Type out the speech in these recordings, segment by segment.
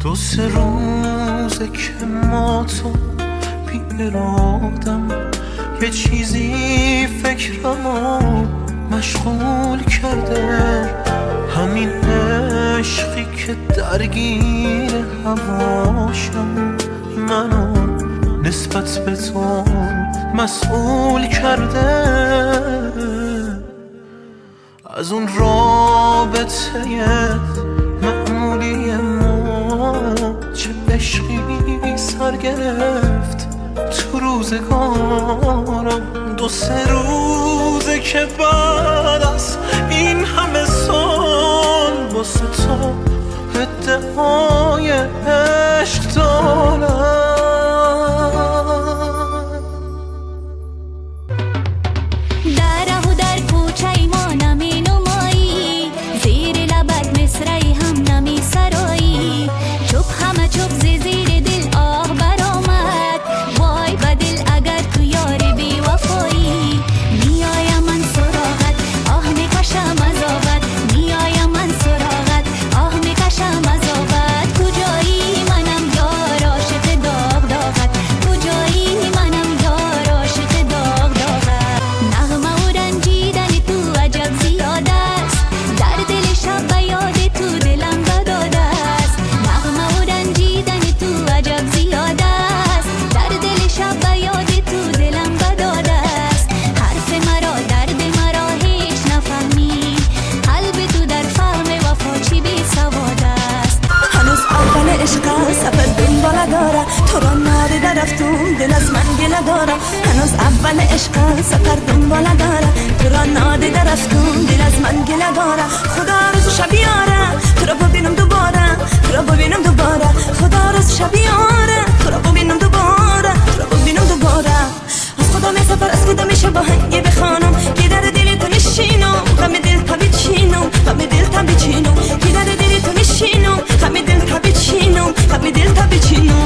دو سه روزه که ما تو بی ارادم یه چیزی فکرمو مشغول کرده، همین عشقی که درگیر هواشم منو نسبت به تو مسئول کرده. از اون رابطه معمولی ما چه عشقی سر گرفت تو روزگارم. دو سه روزه که بعد از این همه سال واسه تو ادعای عشق دارم. تو را نادیده رفتم دل از من گله داره، هنوز اول عشق سفر دنباله داره. تو را نادیده رفتم دل از من گله داره. خدا روز شب بیاره تو را ببینم دوباره، تو را ببینم دوباره. خدا روز شب بیاره تو را ببینم دوباره، تو را ببینم دوباره. از خدا می سفر از خدا میشه با هنگی بخوانم که در دل تو نشینم غم دل تا بچینم، غم دل تا بچینم که در دل تو نشینم غم دل تا بچینم، غم دل تا بچینم.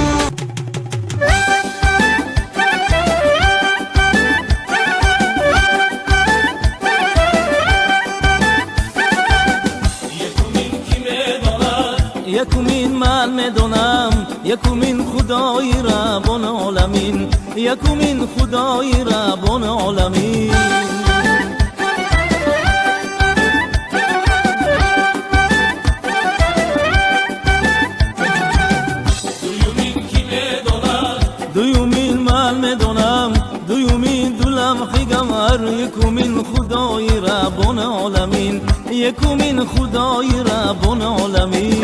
یکومین من میدونم، یکومین خدای ربان عالمین، یکومین خدای ربان عالمین. دویومین من میدونم، دویومین دو لمحی گمر. یکومین خدای ربان عالمین، یکومین خدای ربان عالمین.